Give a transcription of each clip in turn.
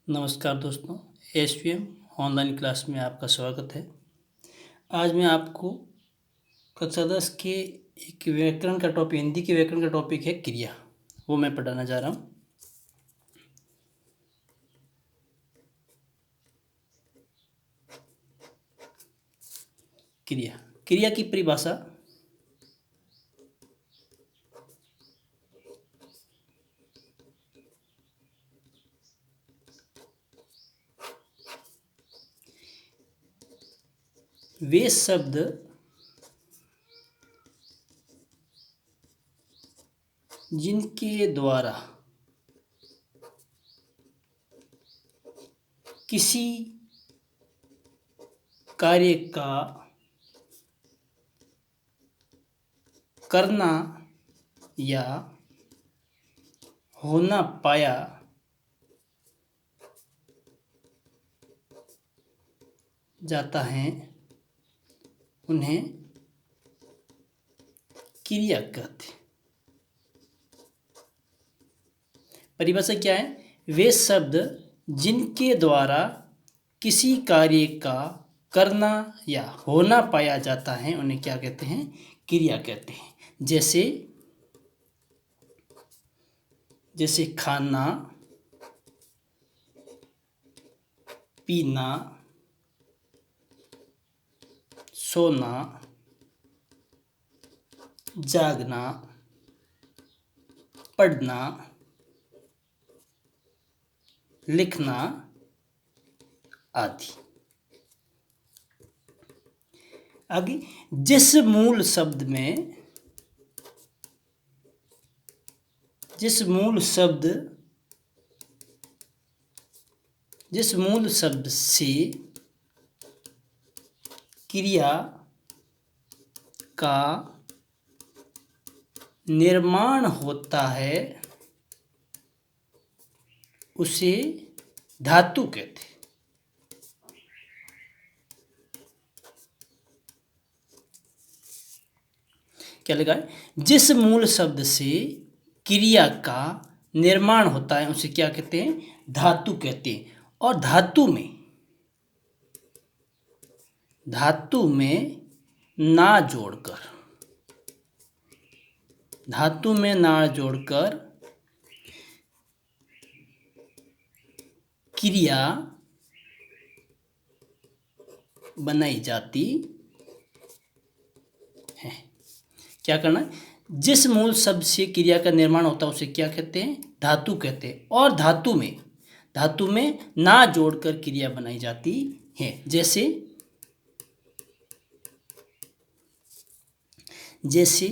नमस्कार दोस्तों, SVM online class में आपका स्वागत है। आज मैं आपको कक्षा 10 के एक व्याकरण का टॉपिक, हिंदी के व्याकरण का टॉपिक है क्रिया, वो मैं पढ़ाना जा रहा हूँ। क्रिया क्रिया की परिभाषा वे शब्द जिनके द्वारा किसी कार्य का करना या होना पाया जाता है उन्हें क्रिया कहते हैं। परिभाषा क्या है? वे शब्द जिनके द्वारा किसी कार्य का करना या होना पाया जाता है उन्हें क्या कहते हैं? क्रिया कहते हैं। जैसे खाना, पीना, सोना, जागना, पढ़ना, लिखना आदि। आगे, जिस मूल शब्द से क्रिया का निर्माण होता है उसे धातु कहते हैं। क्या लिखा है? जिस मूल शब्द से क्रिया का निर्माण होता है उसे क्या कहते हैं? धातु कहते हैं। और धातु में ना जोड़कर क्रिया बनाई जाती है। क्या करना है? जिस मूल शब्द से क्रिया का निर्माण होता है उसे क्या कहते हैं? धातु कहते हैं। और धातु में ना जोड़कर क्रिया बनाई जाती है। जैसे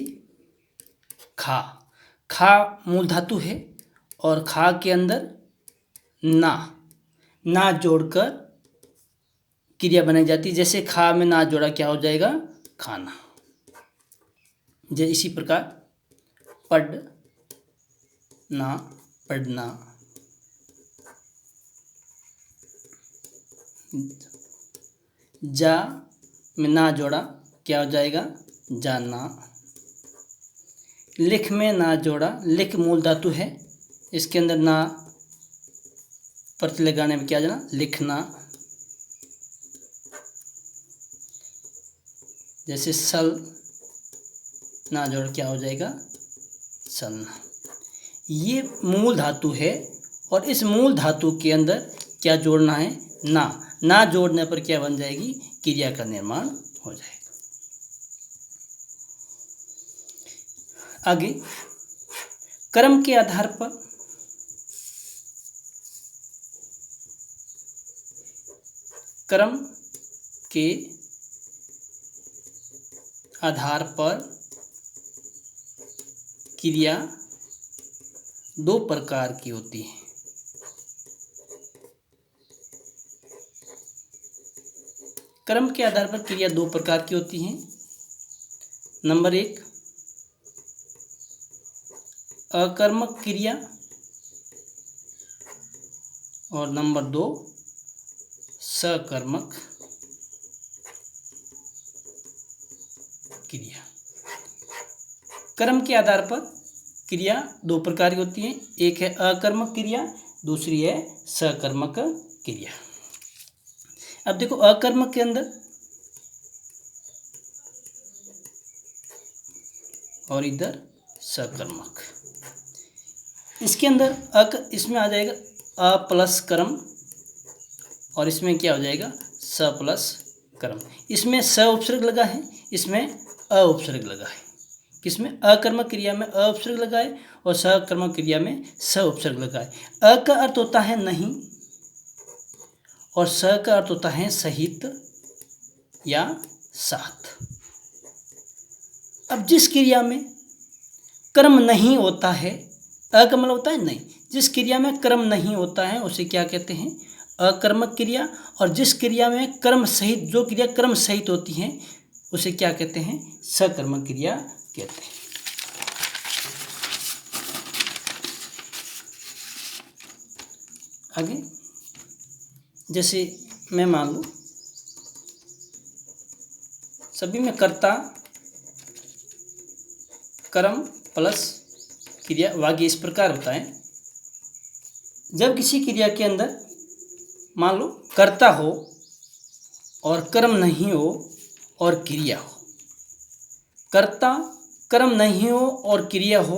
खा मूल धातु है और खा के अंदर ना जोड़कर क्रिया बनाई जाती है। जैसे खा में ना जोड़ा क्या हो जाएगा? खाना। इसी प्रकार पढ़ना, जा में ना जोड़ा क्या हो जाएगा? जाना। लिख में ना जोड़ा, लिख मूल धातु है, इसके अंदर ना प्रत्यय लगाने में क्या जाना? लिखना। जैसे सल ना जोड़ क्या हो जाएगा? चलना। ये मूल धातु है और इस मूल धातु के अंदर क्या जोड़ना है? ना जोड़ने पर क्या बन जाएगी? क्रिया का निर्माण हो जाएगा। आगे, क्रम के आधार पर क्रिया दो प्रकार की होती है। क्रम के आधार पर क्रिया दो प्रकार की होती हैं। नंबर 1 अकर्मक क्रिया और नंबर 2 सकर्मक क्रिया। क्रम के आधार पर क्रिया दो प्रकार की होती है। एक है अकर्मक क्रिया दूसरी है सकर्मक क्रिया। अब देखो अकर्मक के अंदर और इधर सकर्मक, इसके अंदर इसमें आ जाएगा अ प्लस कर्म और इसमें क्या हो जाएगा स प्लस कर्म। इसमें स उपसर्ग लगा है, इसमें अ उपसर्ग लगा है। किसमें? अकर्मक क्रिया में अ उपसर्ग लगा है और सकर्मक क्रिया में स उपसर्ग लगा है। अ का अर्थ होता है नहीं और स का अर्थ होता है सहित या साथ। अब जिस क्रिया में कर्म नहीं होता है, अ का मतलब होता है नहीं, जिस क्रिया में कर्म नहीं होता है उसे क्या कहते हैं? अकर्मक क्रिया। और जिस क्रिया में कर्म सहित, जो क्रिया कर्म सहित होती है उसे क्या कहते हैं? सकर्मक क्रिया कहते हैं। आगे जैसे मैं मान लूँ सभी में कर्ता कर्म प्लस क्रिया वाक्य इस प्रकार होता है। जब किसी क्रिया के अंदर मान लो कर्ता हो और कर्म नहीं हो और क्रिया हो, कर्ता कर्म नहीं हो और क्रिया हो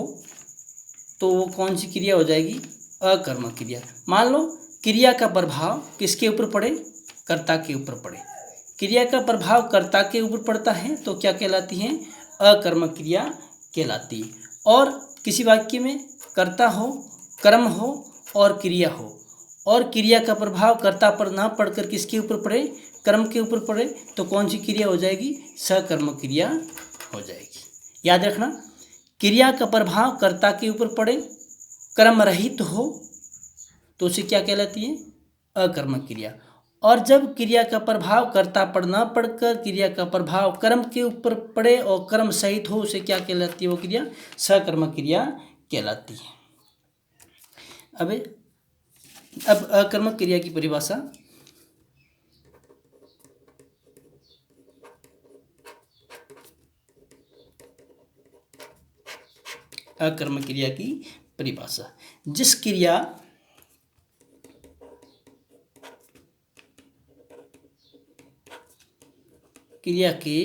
तो वो कौन सी क्रिया हो जाएगी? अकर्मक क्रिया। मान लो क्रिया का प्रभाव किसके ऊपर पड़े? कर्ता के ऊपर पड़े। क्रिया का प्रभाव कर्ता के ऊपर पड़ता है तो क्या कहलाती है? अकर्मक क्रिया कहलाती है। और किसी वाक्य में कर्ता हो, कर्म हो और क्रिया हो और क्रिया का प्रभाव कर्ता पर ना पड़कर किसके ऊपर पड़े? कर्म के ऊपर पड़े तो कौन सी क्रिया हो जाएगी? सकर्मक क्रिया हो जाएगी। याद रखना, क्रिया का प्रभाव कर्ता के ऊपर पड़े, कर्म रहित हो तो उसे क्या कहलाती है? अकर्मक क्रिया। और जब क्रिया का प्रभाव कर्ता पर न पड़कर क्रिया का प्रभाव कर्म के ऊपर पड़े और कर्म सहित हो उसे क्या कहलाती है? वो क्रिया सकर्मक क्रिया कहलाती है। अब अकर्मक क्रिया की परिभाषा। अकर्मक क्रिया की परिभाषा, जिस क्रिया के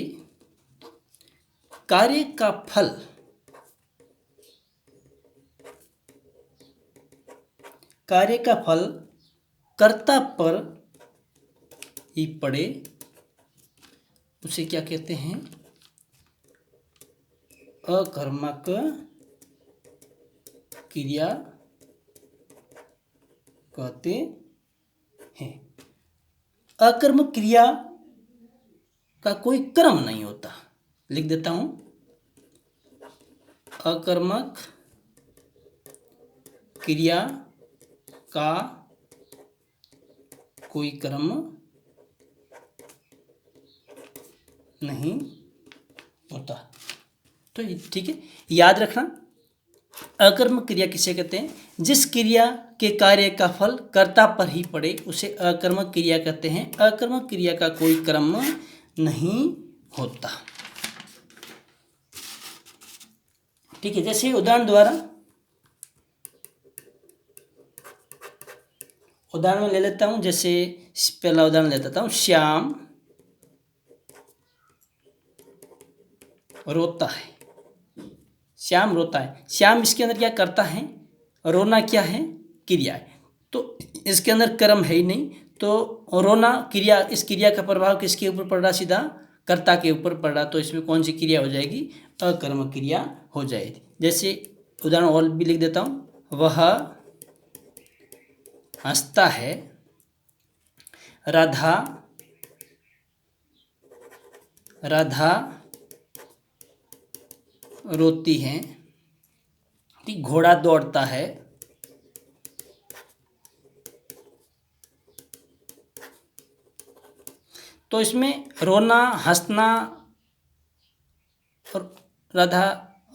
कार्य का फल कर्ता पर ही पड़े उसे क्या कहते हैं? अकर्मक क्रिया कहते हैं। अकर्मक क्रिया का कोई कर्म नहीं होता। लिख देता हूं, अकर्मक क्रिया का कोई कर्म नहीं होता। तो ठीक है, याद रखना, अकर्मक क्रिया किसे कहते हैं? जिस क्रिया के कार्य का फल कर्ता पर ही पड़े उसे अकर्मक क्रिया कहते हैं। अकर्मक क्रिया का कोई कर्म नहीं होता। ठीक है, जैसे उदाहरण में ले लेता हूं। जैसे पहला उदाहरण ले लेता हूं, श्याम रोता है। श्याम रोता है, श्याम इसके अंदर क्या करता है? रोना क्या है? क्रिया है। तो इसके अंदर कर्म है ही नहीं, तो रोना क्रिया, इस क्रिया का प्रभाव किसके ऊपर पड़ रहा? सीधा कर्ता के ऊपर पड़ रहा। तो इसमें कौन सी क्रिया हो जाएगी? अकर्मक क्रिया हो जाएगी। जैसे उदाहरण और भी लिख देता हूँ, वह हंसता है, राधा रोती है, घोड़ा दौड़ता है। तो इसमें रोना, हंसना और राधा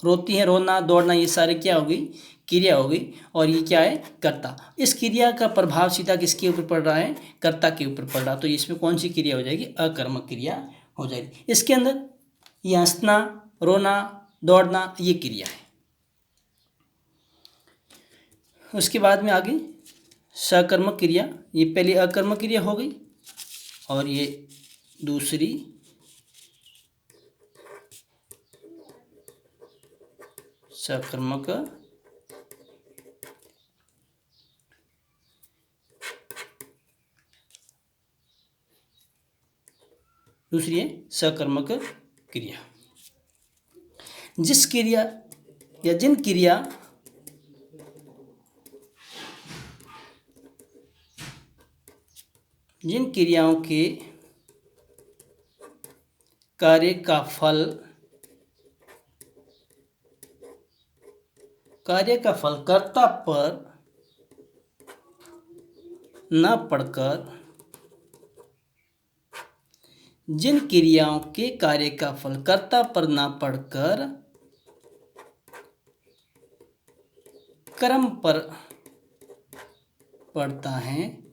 रोती है, रोना, दौड़ना, ये सारे क्या हो गई? क्रिया हो गई। और ये क्या है? कर्ता। इस क्रिया का प्रभाव सीधा किसके ऊपर पड़ रहा है? कर्ता के ऊपर पड़ रहा। तो इसमें कौन सी क्रिया हो जाएगी? अकर्मक क्रिया हो जाएगी। इसके अंदर ये हंसना, रोना, दौड़ना ये क्रिया है। उसके बाद में आगे सकर्मक क्रिया, ये पहली अकर्मक क्रिया हो गई और ये दूसरी सकर्मक दूसरी है सकर्मक क्रिया। जिस क्रिया या जिन क्रियाओं के कार्य का फल कर्ता पर न पड़कर, जिन क्रियाओं के कार्य का फल कर्ता पर न पड़कर कर्म पर पड़ता है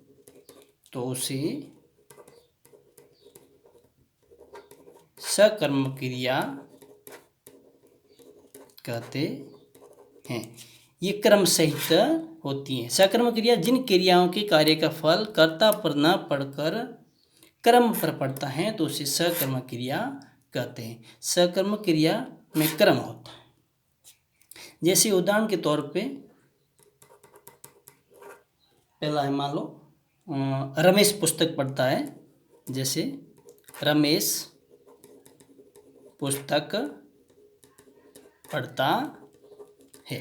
तो उसे सकर्म क्रिया कहते हैं। ये क्रम सहित होती हैं। सकर्म क्रिया जिन क्रियाओं के कार्य का फल कर्ता पर न पड़कर कर्म पर पड़ता है तो उसे सकर्म क्रिया कहते हैं। सकर्म क्रिया में कर्म होता है। जैसे उदाहरण के तौर पे पहला है, मान लो रमेश पुस्तक पढ़ता है। जैसे रमेश पुस्तक पढ़ता है,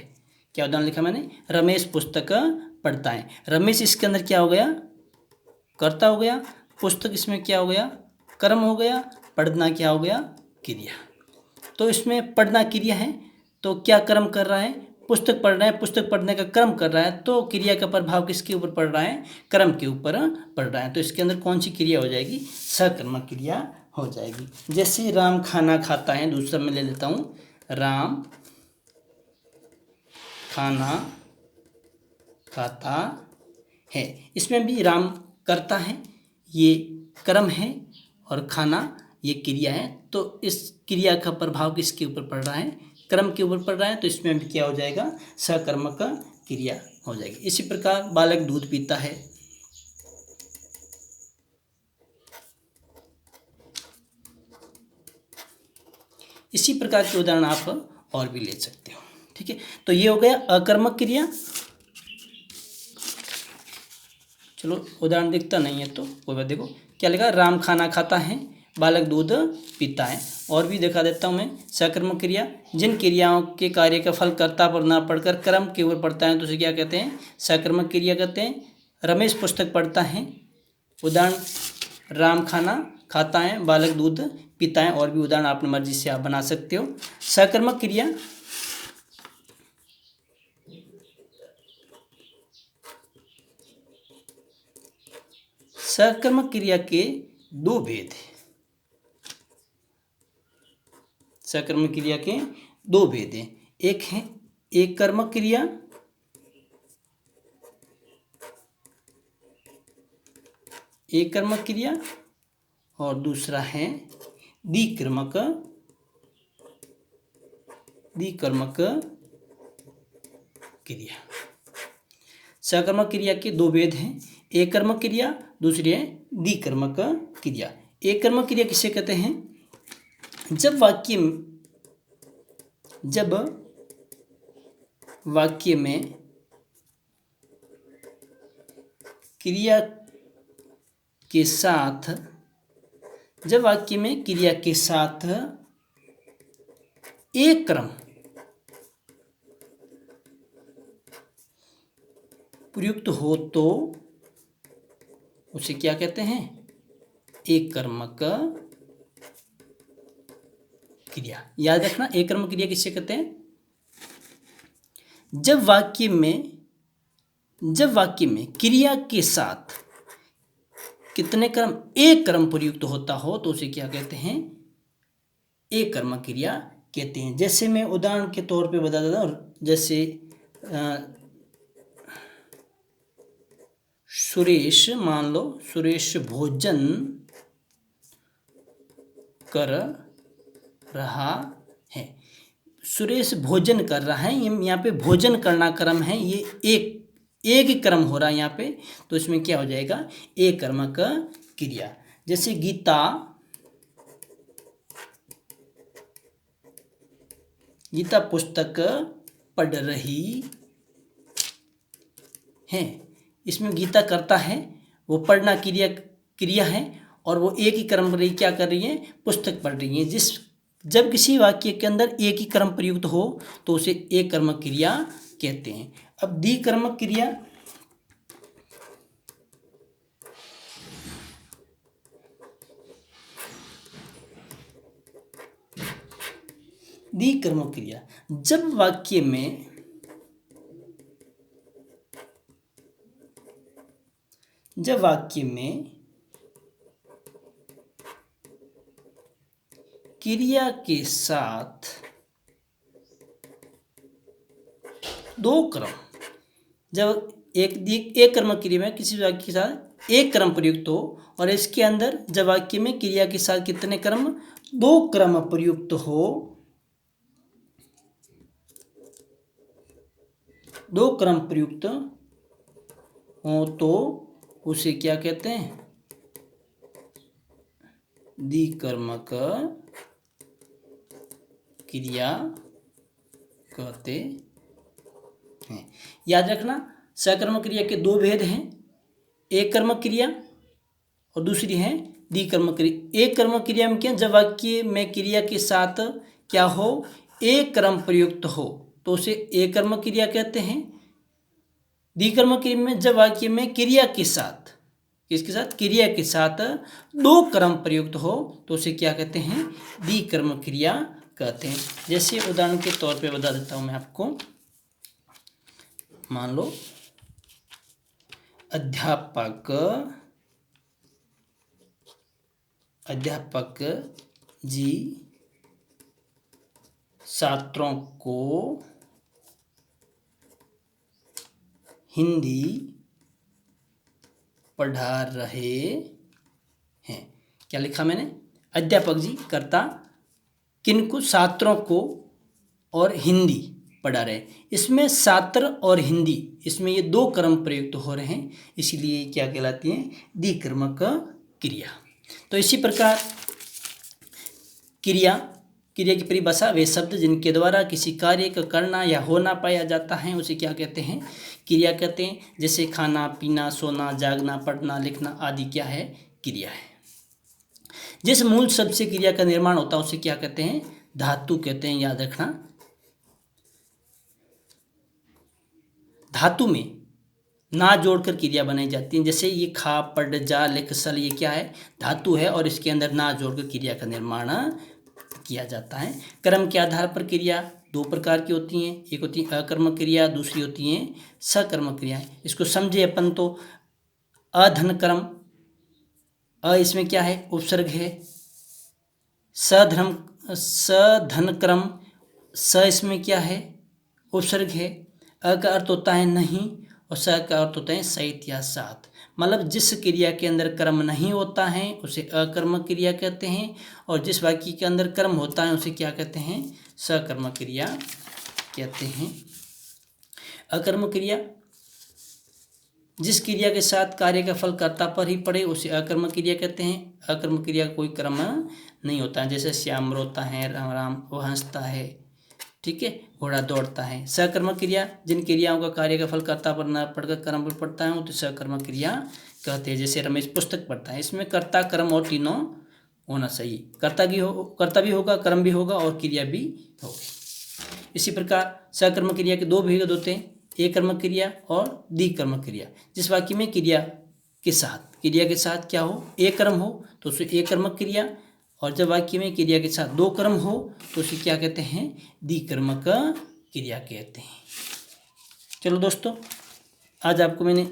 क्या उदाहरण लिखा मैंने, रमेश पुस्तक पढ़ता है। रमेश इसके अंदर क्या हो गया, कर्ता हो गया। पुस्तक इसमें क्या हो गया, कर्म हो गया। पढ़ना क्या हो गया, क्रिया। तो इसमें पढ़ना क्रिया है तो क्या कर्म कर रहा है, पुस्तक पढ़ रहा है, पुस्तक पढ़ने का कर्म कर रहा है। तो क्रिया का प्रभाव किसके ऊपर पड़ रहा है, कर्म के ऊपर पड़ रहा है। तो इसके अंदर कौन सी क्रिया हो जाएगी, सकर्मक क्रिया हो जाएगी। जैसे राम खाना खाता है, दूसरा मैं ले लेता हूँ, राम खाना खाता है। इसमें भी राम करता है, ये कर्म है, और खाना ये क्रिया है। तो इस क्रिया का प्रभाव किसके ऊपर पड़ रहा है, कर्म के ऊपर पड़ रहा है। तो इसमें भी क्या हो जाएगा, सकर्मक क्रिया हो जाएगी। इसी प्रकार बालक दूध पीता है। इसी प्रकार के उदाहरण आप और भी ले सकते हो। ठीक है, तो ये हो गया अकर्मक क्रिया। चलो उदाहरण दिखता नहीं है तो कोई बात, देखो क्या लिखा, राम खाना खाता है, बालक दूध पीता है। और भी दिखा देता हूँ मैं, सकर्मक क्रिया जिन क्रियाओं के कार्य का फल कर्ता पर ना पड़कर कर्म के ऊपर पड़ता है तो उसे क्या कहते हैं, सकर्मक क्रिया कहते हैं। रमेश पुस्तक पढ़ता है, उदाहरण राम खाना खाता है, बालक दूध पीता है। और भी उदाहरण अपनी मर्जी से आप बना सकते हो। सकर्मक क्रिया सकर्मक क्रिया के दो भेद हैं। सकर्मक क्रिया के दो भेद हैं। एक है एक कर्मक क्रिया, एक कर्मक क्रिया, और दूसरा है द्विकर्मक क्रिया। सकर्मक क्रिया के दो भेद हैं, एक कर्मक क्रिया, दूसरी है द्विकर्मक क्रिया। एक कर्मक क्रिया किसे कहते हैं, जब वाक्य में क्रिया के साथ एक क्रम प्रयुक्त हो तो उसे क्या कहते हैं, एक कर्मक क्रिया। याद रखना, एक कर्मक क्रिया किससे कहते हैं, जब वाक्य में क्रिया के साथ कितने कर्म, एक कर्म प्रयुक्त होता हो तो उसे क्या कहते हैं, एक कर्मक क्रिया कहते हैं। जैसे मैं उदाहरण के तौर पे बता देता हूँ, जैसे सुरेश, मान लो सुरेश भोजन कर रहा है। सुरेश भोजन कर रहा है, यहाँ पे भोजन करना कर्म है, ये एक एक ही कर्म हो रहा है यहाँ पे, तो इसमें क्या हो जाएगा, एक कर्मक क्रिया। जैसे गीता पुस्तक पढ़ रही है, इसमें गीता करता है, वो पढ़ना क्रिया है, और वो एक ही कर्म रही क्या कर रही है, पुस्तक पढ़ रही है। जब किसी वाक्य के अंदर एक ही कर्म प्रयुक्त हो तो उसे एक कर्मक क्रिया कहते हैं। अब द्विकर्मक क्रिया, द्विकर्मक क्रिया जब वाक्य में क्रिया के साथ दो क्रम, जब एक कर्म क्रिया में किसी वाक्य के साथ एक क्रम प्रयुक्त हो, और इसके अंदर जब वाक्य में क्रिया के साथ कितने क्रम, दो क्रम प्रयुक्त हो, दो क्रम प्रयुक्त हो तो उसे क्या कहते हैं, द्विकर्मक क्रिया कहते हैं। याद रखना, सकर्मक क्रिया के दो भेद हैं, एक कर्मक क्रिया और दूसरी है द्विकर्मक क्रिया। एक कर्मक क्रिया में क्या, जब वाक्य में क्रिया के साथ क्या हो, एक कर्म प्रयुक्त हो तो उसे एक कर्मक क्रिया कहते हैं। द्विकर्मक क्रिया में जब वाक्य में क्रिया के साथ, किसके साथ, क्रिया के साथ दो कर्म प्रयुक्त हो तो उसे क्या कहते हैं, द्विकर्मक क्रिया कहते हैं। जैसे उदाहरण के तौर पे बता देता हूं मैं आपको, मान लो अध्यापक जी छात्रों को हिंदी पढ़ा रहे हैं। क्या लिखा मैंने, अध्यापक जी कर्ता किनको, छात्रों को, और हिंदी पढ़ा रहे। इसमें छात्र और हिंदी, इसमें ये दो कर्म प्रयुक्त हो रहे हैं, इसीलिए क्या कहलाती है, द्विकर्मक क्रिया। तो इसी प्रकार क्रिया की परिभाषा, वे शब्द जिनके द्वारा किसी कार्य का करना या होना पाया जाता है उसे क्या कहते हैं, क्रिया कहते हैं। जैसे खाना पीना, सोना, जागना, पढ़ना, लिखना आदि क्या है, क्रिया है। जिस मूल शब्द से क्रिया का निर्माण होता है उसे क्या कहते हैं, धातु कहते हैं। याद रखना, धातु में ना जोड़कर क्रिया बनाई जाती है। जैसे ये खा, पढ़, जा, लिख, सल, ये क्या है, धातु है, और इसके अंदर ना जोड़कर क्रिया का निर्माण किया जाता है। क्रम के आधार पर क्रिया दो प्रकार की होती हैं, एक होती है अकर्मक क्रिया, दूसरी होती है सकर्मक क्रियाएं। इसको समझे अपन तो, अधन क्रम, अ इसमें क्या है, उपसर्ग है। सधन क्रम, स इसमें क्या है, उपसर्ग है। अ का अर्थ होता है नहीं, और स का अर्थ होता है सहित या साथ। मतलब जिस क्रिया के अंदर कर्म नहीं होता है उसे अकर्मक क्रिया कहते हैं, और जिस वाक्य के अंदर कर्म होता है उसे क्या कहते हैं, सकर्मक क्रिया कहते हैं। अकर्मक क्रिया, जिस क्रिया के साथ कार्य का फल कर्ता पर ही पड़े उसे अकर्मक क्रिया कहते हैं। अकर्मक क्रिया का कोई क्रम नहीं होता है। जैसे श्याम रोता है, राम राम वो हंसता है, ठीक है, घोड़ा दौड़ता है। सकर्मक क्रिया, जिन क्रियाओं का कार्य का फल कर्ता पर न पढ़कर कर्म पर पड़ता है तो सकर्मक क्रिया कहते हैं। जैसे रमेश पुस्तक पढ़ता है, इसमें कर्ता, कर्म और तीनों होना चाहिए। कर्ता भी होगा, कर्म भी होगा और क्रिया भी होगी। इसी प्रकार सकर्मक क्रिया के दो भेद होते हैं, एक कर्मक क्रिया और द्विकर्मक क्रिया। जिस वाक्य में क्रिया के साथ क्या हो, एक कर्म हो तो उसे एक कर्मक क्रिया, और जब वाक्य में क्रिया के साथ दो कर्म हो तो उसे क्या कहते हैं, द्विकर्मक क्रिया कहते हैं। चलो दोस्तों, आज आपको मैंने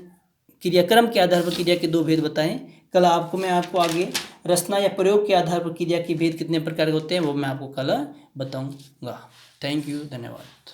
क्रियाक्रम के आधार पर क्रिया के दो भेद बताए। कल मैं आपको आगे रचना या प्रयोग के आधार पर क्रिया के भेद कितने प्रकार के होते हैं वो मैं आपको कल बताऊंगा। थैंक यू, धन्यवाद।